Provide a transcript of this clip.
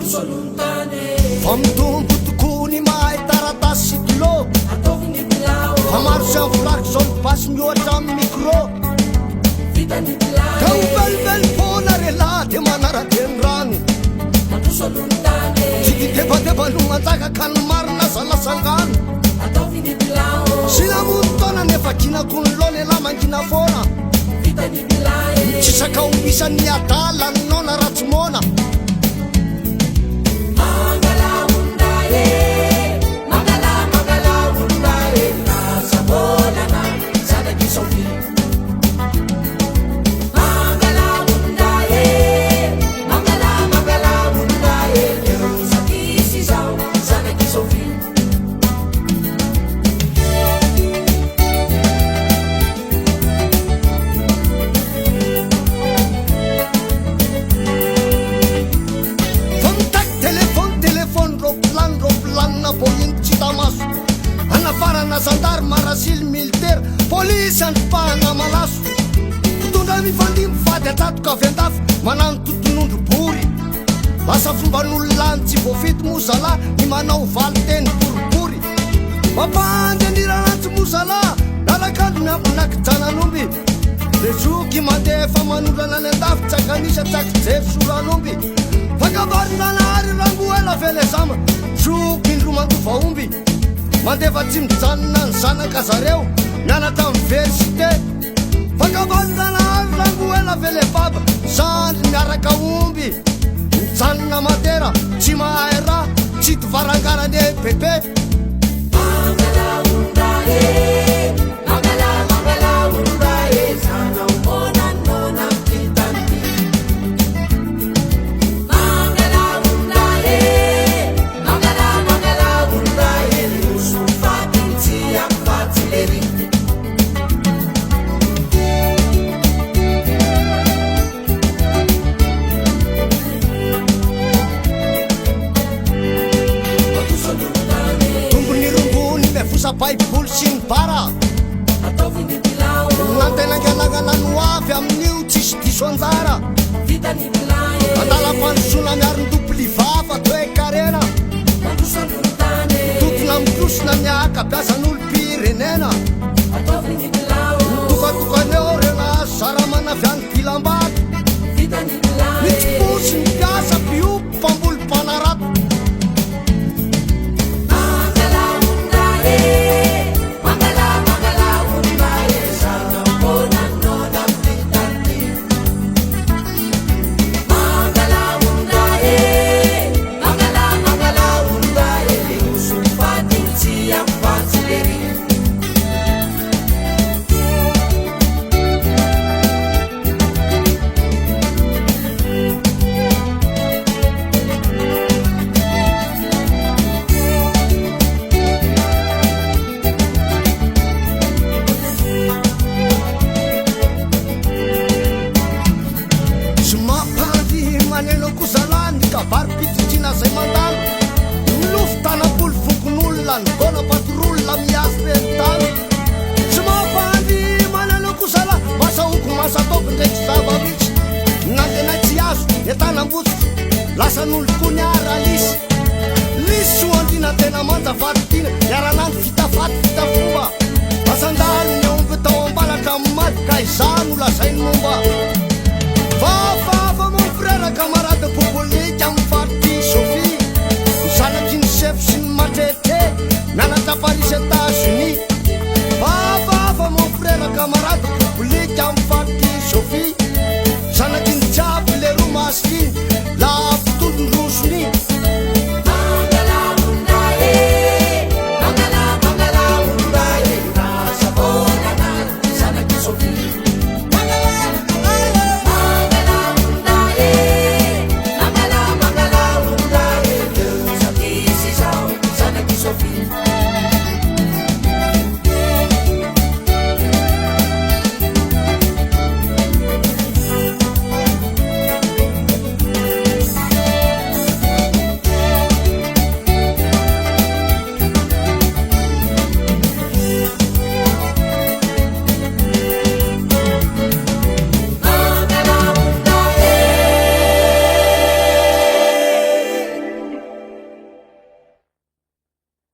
fa mitombo tokoa ny mahay taratasy sy stylo fa maro sy amin'ny flaky zao mibasy mihoatra amin'ny micro ka hovelively foana relahy de manara-teny rano tsy didebadeba no manjaka ka ny marina zalasangano sy namono taona nefa kinako ny lona elahy mangina foana tsisaka ho isan'ny adala ny nona ratsy mona anafarana zandary marasily militaire polisy andropahana malaso fitondra mifandi mivady atsatoka avy andafy manano totonondro bory lasa fomban'ololany tsy voafity mozala ny manao valy teny boribory mampandendiranantsy mozala lalakandro miampinaky jananomby le zoky mandefa manondrana any andafy tsakanisy tsaky jery soranomby fakavarindranahary rango ela vele zama zoky indromandovaomby mandefa tsy mijanona ny zanaka zareo miana tamin'ny versité fakavandanahary rango ela vele baba zandry miaraka omby mijanona matera tsy mahay raha tsy tovarangarany bebe baiboly sy ny bara nantenangalagana no avy amin'io tsisy diso anjara andala-pandrosona miarindopoli vafa toe karena totona mitosona miaka piasan'olo pirenena mitokatokaneo rena zaramanavy any bilambato mitsposy ny piasa pio mpamboly mpanarato lasan'olo konyara lisy oandrina tena manja fatytina miaranandro fitafaty fitafomba masandalo ny omby tao ambalatra amin'ny maty ka izano lazainy momba